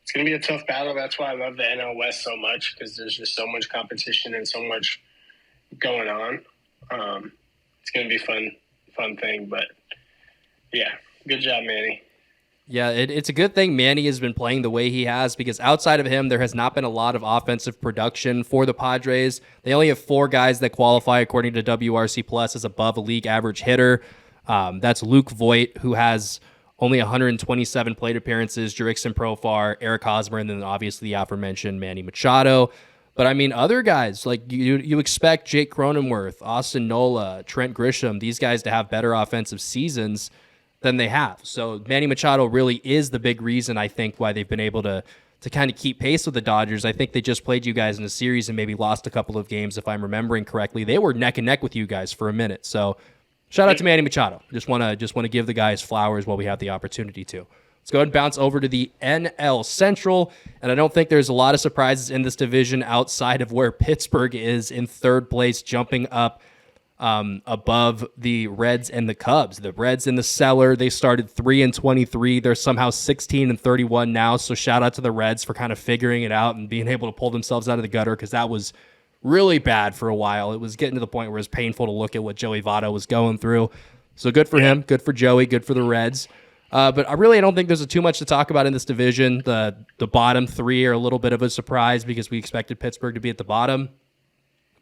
it's going to be a tough battle. That's why I love the NL West so much, because there's just so much competition and so much going on. It's going to be a fun thing. But, yeah, good job, Manny. Yeah, it's a good thing Manny has been playing the way he has, because outside of him, there has not been a lot of offensive production for the Padres. They only have 4 guys that qualify according to WRC Plus as above a league average hitter. That's Luke Voit, who has only 127 plate appearances, Jurickson Profar, Eric Hosmer, and then obviously the aforementioned Manny Machado. But I mean, other guys, like you expect Jake Cronenworth, Austin Nola, Trent Grisham, these guys to have better offensive seasons than they have. So Manny Machado really is the big reason, I think, why they've been able to kind of keep pace with the Dodgers. I think they just played you guys in a series and maybe lost a couple of games, if I'm remembering correctly. They were neck and neck with you guys for a minute. So shout out to Manny Machado. Just want to give the guys flowers while we have the opportunity to. Let's go ahead and bounce over to the NL Central. And I don't think there's a lot of surprises in this division outside of where Pittsburgh is in third place, jumping up above the Reds and the Cubs. The Reds in the cellar, they started 3-23. They're somehow 16-31 now. So shout out to the Reds for kind of figuring it out and being able to pull themselves out of the gutter, because that was really bad for a while. It was getting to the point where it was painful to look at what Joey Votto was going through. So good for him, good for Joey, good for the Reds. But I don't think there's too much to talk about in this division. The bottom 3 are a little bit of a surprise because we expected Pittsburgh to be at the bottom.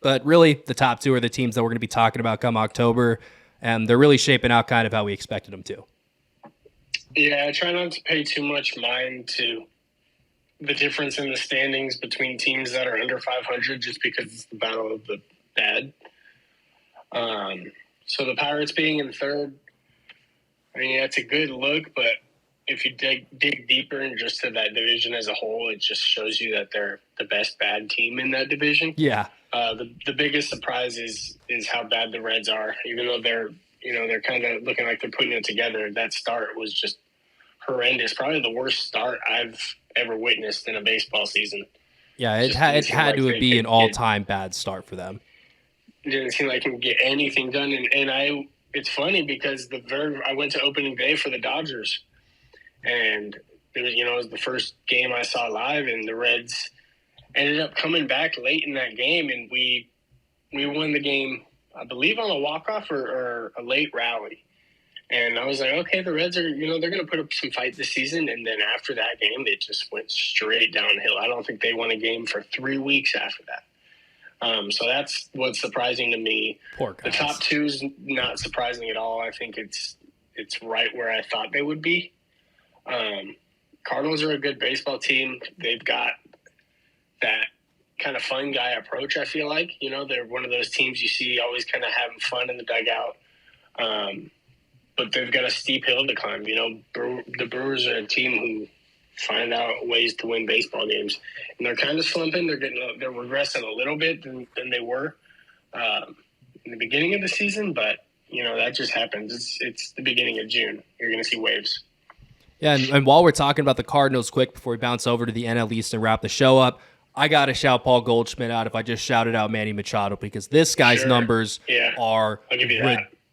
But really, the top 2 are the teams that we're going to be talking about come October, and they're really shaping out kind of how we expected them to. Yeah, I try not to pay too much mind to the difference in the standings between teams that are under 500, just because it's the battle of the bad. So the Pirates being in third, I mean, that's a good look, but if you dig deeper and just to that division as a whole, it just shows you that they're the best bad team in that division. Yeah. The biggest surprise is how bad the Reds are. Even though they're kind of looking like they're putting it together, that start was just horrendous. Probably the worst start I've ever witnessed in a baseball season. Yeah, it had to be an all-time bad start for them. It didn't seem like he could get anything done. And it's funny because I went to opening day for the Dodgers, and it was the first game I saw live, and the Reds ended up coming back late in that game, and we won the game, I believe, on a walk-off or a late rally. And I was like, okay, the Reds are, they're going to put up some fight this season. And then after that game, it just went straight downhill. I don't think they won a game for 3 weeks after that. So that's what's surprising to me. Poor guys. The top 2 is not surprising at all. I think it's right where I thought they would be. Cardinals are a good baseball team. They've got that kind of fun guy approach, I feel like. You know, they're one of those teams you see always kind of having fun in the dugout. But they've got a steep hill to climb. You know, the Brewers are a team who find out ways to win baseball games. And they're kind of slumping. They're regressing a little bit than they were in the beginning of the season. But, you know, that just happens. It's the beginning of June. You're going to see waves. Yeah, and while we're talking about the Cardinals quick before we bounce over to the NL East and wrap the show up, I got to shout Paul Goldschmidt out if I just shouted out Manny Machado, because this guy's numbers are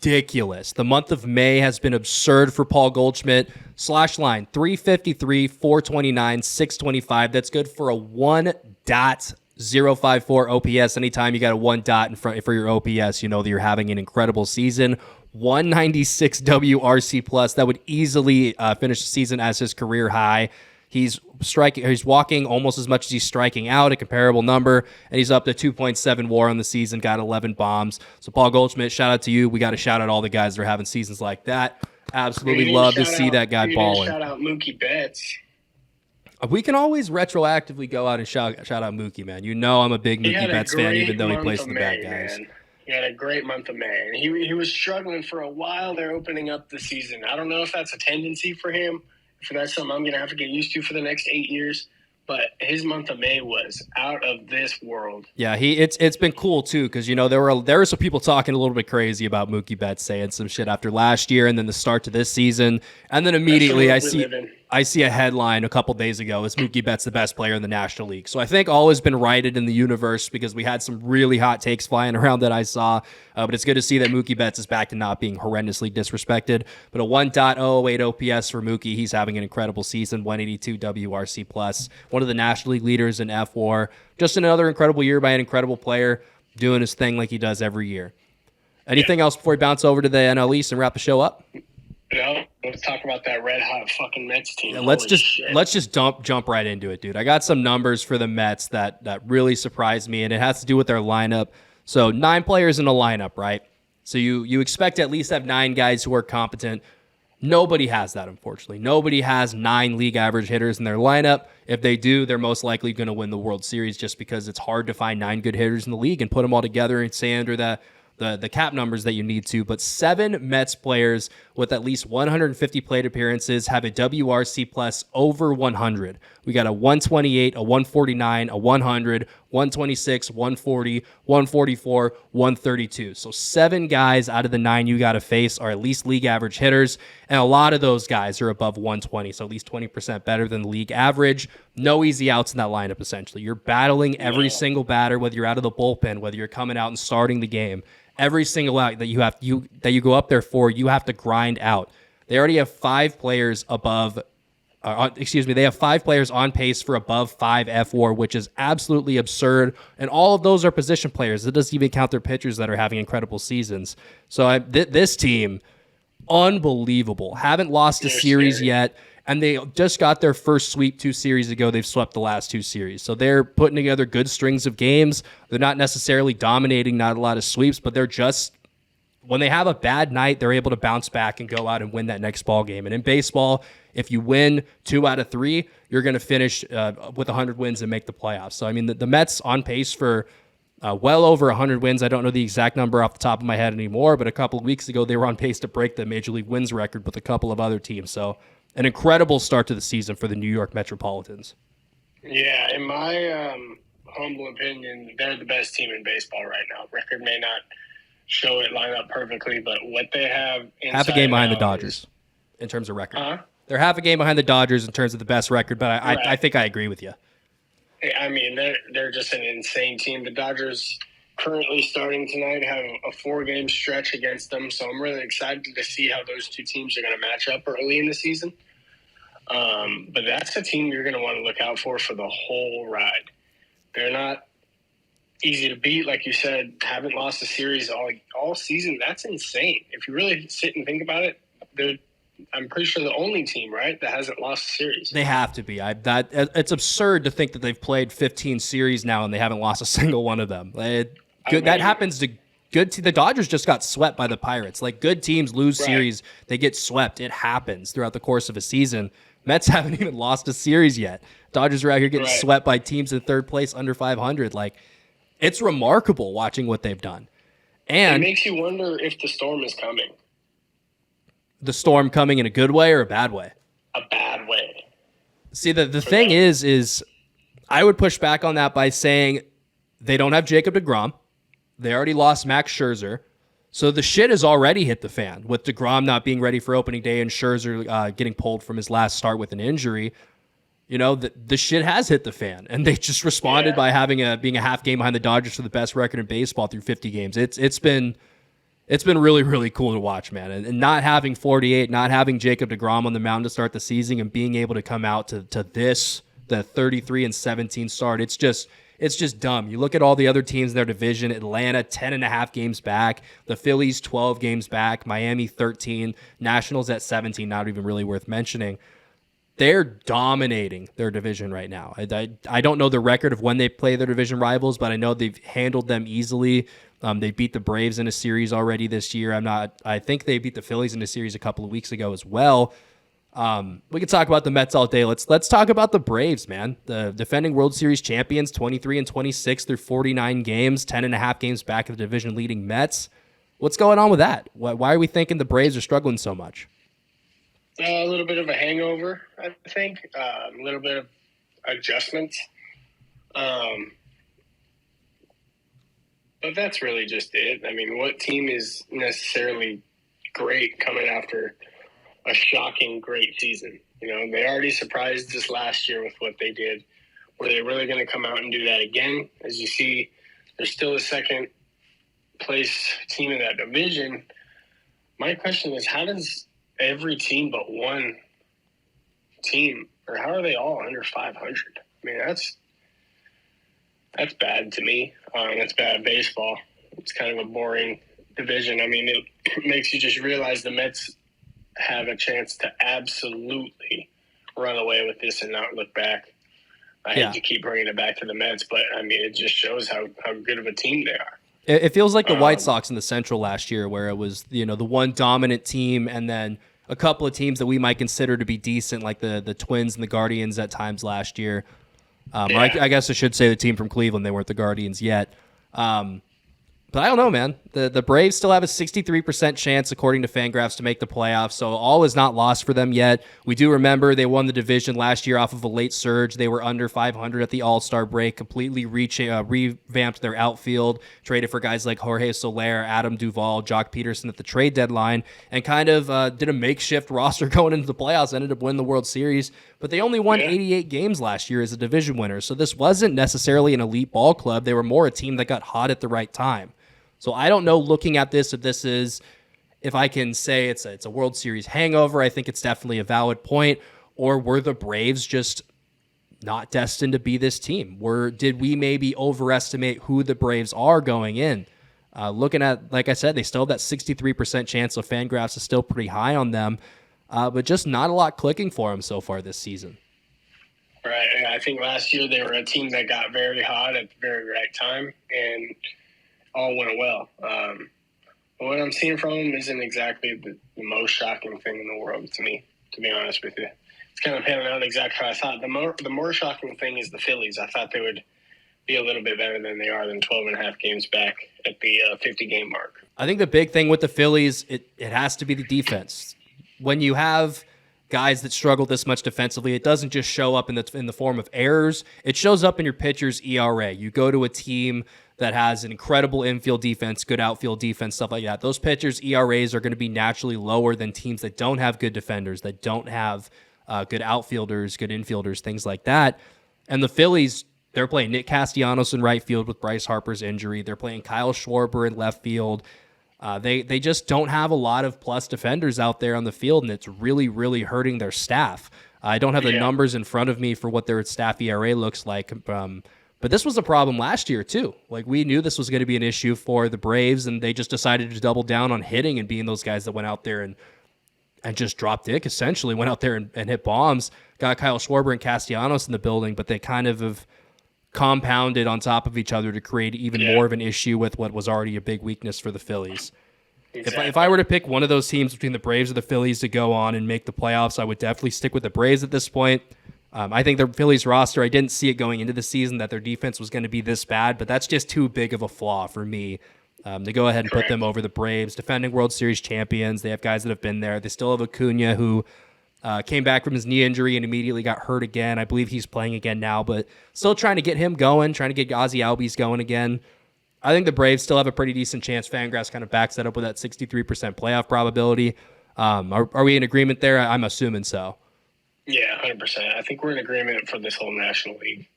ridiculous. The month of May has been absurd for Paul Goldschmidt. Slash line, 353, 429, 625. That's good for a 1.054 OPS. Anytime you got a 1 dot in front for your OPS, you know that you're having an incredible season. 196 WRC plus. That would easily finish the season as his career high. He's walking almost as much as he's striking out, a comparable number, and he's up to 2.7 WAR on the season, got 11 bombs. So Paul Goldschmidt, shout out to you. We got to shout out all the guys that are having seasons like that. Absolutely love to see that guy balling. Shout out Mookie Betts. We can always retroactively go out and shout out Mookie, man. You know I'm a big Mookie Betts fan, even though he plays for the bad guys. Man. He had a great month of May. And he was struggling for a while there opening up the season. I don't know if that's a tendency for him, if that's something I'm going to have to get used to for the next 8 years. But his month of May was out of this world. Yeah, it's been cool too, because you know there were some people talking a little bit crazy about Mookie Betts saying some shit after last year and then the start to this season, and then immediately I see a headline a couple days ago: is Mookie Betts the best player in the National League? So I think all has been righted in the universe, because we had some really hot takes flying around that I saw. But it's good to see that Mookie Betts is back to not being horrendously disrespected. But a 1.008 OPS for Mookie. He's having an incredible season. 182 WRC plus. One of the National League leaders in FWAR. Just another incredible year by an incredible player doing his thing like he does every year. Anything else before we bounce over to the NL East and wrap the show up? No, let's talk about that red hot fucking Mets team. Yeah, let's just jump right into it, dude. I got some numbers for the Mets that really surprised me, and it has to do with their lineup. So 9 players in a lineup, right? So you expect to at least have 9 guys who are competent. Nobody has that, unfortunately. Nobody has 9 league average hitters in their lineup. If they do, they're most likely going to win the World Series, just because it's hard to find 9 good hitters in the league and put them all together and stay under the cap numbers that you need to. But 7 Mets players with at least 150 plate appearances have a WRC plus over 100. We got a 128, a 149, a 100, 126, 140, 144, 132. So 7 guys out of the 9 you got to face are at least league average hitters, and a lot of those guys are above 120, so at least 20% better than the league average. No easy outs in that lineup, essentially. You're battling every single batter, whether you're out of the bullpen, whether you're coming out and starting the game. Every single out that you go up there for, you have to grind out. They already have 5 players above. They have 5 players on pace for above 5 FWAR, which is absolutely absurd. And all of those are position players. It doesn't even count their pitchers that are having incredible seasons. So this team, unbelievable. Haven't lost a series yet. And they just got their first sweep 2 series ago. They've swept the last 2 series. So they're putting together good strings of games. They're not necessarily dominating, not a lot of sweeps, but they're just, when they have a bad night, they're able to bounce back and go out and win that next ball game. And in baseball, if you win 2 out of 3, you're going to finish with 100 wins and make the playoffs. So, I mean, the Mets on pace for well over 100 wins. I don't know the exact number off the top of my head anymore, but a couple of weeks ago, they were on pace to break the Major League wins record with a couple of other teams. So an incredible start to the season for the New York Metropolitans. Yeah, in my humble opinion, they're the best team in baseball right now. Record may not show it line up perfectly, but what they have half a game behind the Dodgers in terms of record. Huh? They're half a game behind the Dodgers in terms of the best record, but I think I agree with you. I mean, they're just an insane team. The Dodgers currently starting tonight have a 4-game stretch against them, so I'm really excited to see how those 2 teams are going to match up early in the season. But that's a team you're going to want to look out for the whole ride. They're not easy to beat, like you said. Haven't lost a series all season. That's insane. If you really sit and think about it, I'm pretty sure the only team, right, that hasn't lost a series. They have to be. It's absurd to think that they've played 15 series now and they haven't lost a single one of them. That happens to The Dodgers just got swept by the Pirates. Like, good teams lose Right. series, they get swept. It happens throughout the course of a season. Mets haven't even lost a series yet. Dodgers are out here getting Right. swept by teams in third place under 500. Like, it's remarkable watching what they've done. It And makes you wonder if the storm is coming. the storm coming in a good way or a bad way. A bad way. See, the thing is I would push back on that by saying they don't have Jacob deGrom. They already lost Max Scherzer. So the shit has already hit the fan with deGrom not being ready for opening day and Scherzer getting pulled from his last start with an injury. You know, the shit has hit the fan, and they just responded by being a half game behind the Dodgers for the best record in baseball through 50 games. It's been really, really cool to watch, man. And not having 48, not having Jacob deGrom on the mound to start the season, and being able to come out to the 33-17 start. It's just dumb. You look at all the other teams in their division: Atlanta 10.5 games back, the Phillies 12 games back, Miami 13, Nationals at 17. Not even really worth mentioning. They're dominating their division right now. I don't know the record of when they play their division rivals, but I know they've handled them easily. They beat the Braves in a series already this year. I think they beat the Phillies in a series a couple of weeks ago as well. We could talk about the Mets all day. Let's talk about the Braves, man. The defending World Series champions, 23-26 through 49 games, 10.5 games back of the division leading Mets. What's going on with that? Why are we thinking the Braves are struggling so much? A little bit of a hangover, I think. A little bit of adjustments. But that's really just it. I mean, what team is necessarily great coming after a shocking great season? You know, they already surprised us last year with what they did. Were they really going to come out and do that again? As you see, they're still a second place team in that division. My question is, how does every team but one team, or how are they all under 500? I mean, that's bad to me. That's bad baseball. It's kind of a boring division. I mean, it makes you just realize the Mets have a chance to absolutely run away with this and not look back. I hate to keep bringing it back to the Mets, but I mean, it just shows how good of a team they are. It feels like the White Sox in the Central last year, where it was, you know, the one dominant team and then a couple of teams that we might consider to be decent, like the Twins and the Guardians at times last year. I guess I should say the team from Cleveland. They weren't the Guardians yet. But I don't know, man. The Braves still have a 63% chance, according to Fangraphs, to make the playoffs, so all is not lost for them yet. We do remember they won the division last year off of a late surge. They were under 500 at the All-Star break, completely revamped their outfield, traded for guys like Jorge Soler, Adam Duvall, Jock Peterson at the trade deadline, and kind of did a makeshift roster going into the playoffs, ended up winning the World Series. But they only won 88 games last year as a division winner, so this wasn't necessarily an elite ball club. They were more a team that got hot at the right time. So I don't know, looking at this, if I can say it's a World Series hangover. I think it's definitely a valid point. Or were the Braves just not destined to be this team? Did we maybe overestimate who the Braves are going in? Looking at, like I said, they still have that 63% chance, so Fangraphs is still pretty high on them. But just not a lot clicking for them so far this season. Right. I think last year they were a team that got very hot at the very right time, and all went well. But what I'm seeing from them isn't exactly the most shocking thing in the world to me, to be honest with you. It's kind of panning out exactly how I thought. The more shocking thing is the Phillies. I thought they would be a little bit better than they are, than 12.5 games back at the 50-game mark. I think the big thing with the Phillies, it has to be the defense. When you have guys that struggle this much defensively, it doesn't just show up in the form of errors. It shows up in your pitcher's ERA. You go to a team that has an incredible infield defense, good outfield defense, stuff like that. Those pitchers' ERAs are going to be naturally lower than teams that don't have good defenders, that don't have good outfielders, good infielders, things like that. And the Phillies, they're playing Nick Castellanos in right field with Bryce Harper's injury. They're playing Kyle Schwarber in left field. They just don't have a lot of plus defenders out there on the field, and it's really, really hurting their staff. I don't have the numbers in front of me for what their staff ERA looks like, but this was a problem last year too. Like, we knew this was going to be an issue for the Braves, and they just decided to double down on hitting and being those guys that went out there and just dropped dick, essentially, went out there and hit bombs. Got Kyle Schwarber and Castellanos in the building, but they kind of have compounded on top of each other to create even more of an issue with what was already a big weakness for the Phillies. Exactly. If I were to pick one of those teams between the Braves or the Phillies to go on and make the playoffs, I would definitely stick with the Braves at this point. I think the Phillies roster, I didn't see it going into the season that their defense was going to be this bad, but that's just too big of a flaw for me to go ahead and put them over the Braves. Defending World Series champions, they have guys that have been there. They still have Acuna, who came back from his knee injury and immediately got hurt again. I believe he's playing again now, but still trying to get him going, trying to get Ozzie Albies going again. I think the Braves still have a pretty decent chance. Fangraphs kind of backs that up with that 63% playoff probability. Are we in agreement there? I'm assuming so. Yeah, 100%. I think we're in agreement for this whole National League.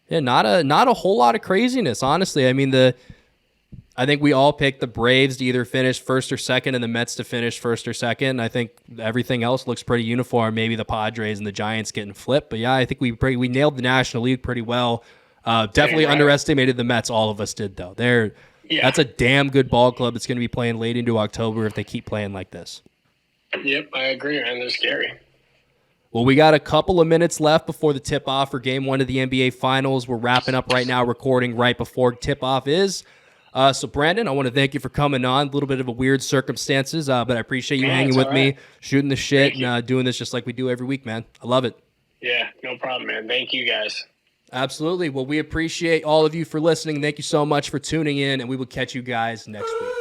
Yeah, not a whole lot of craziness, honestly. I mean, I think we all picked the Braves to either finish first or second and the Mets to finish first or second. I think everything else looks pretty uniform. Maybe the Padres and the Giants getting flipped. But yeah, I think we nailed the National League pretty well. Definitely underestimated the Mets. All of us did, though. That's a damn good ball club. It's going to be playing late into October if they keep playing like this. Yep, I agree, man. They're scary. Well, we got a couple of minutes left before the tip-off for Game 1 of the NBA Finals. We're wrapping up right now, recording right before tip-off is. So, Brandon, I want to thank you for coming on. A little bit of a weird circumstances, but I appreciate you hanging with me, shooting the shit, and doing this just like we do every week, man. I love it. Yeah, no problem, man. Thank you, guys. Absolutely. Well, we appreciate all of you for listening. Thank you so much for tuning in, and we will catch you guys next week.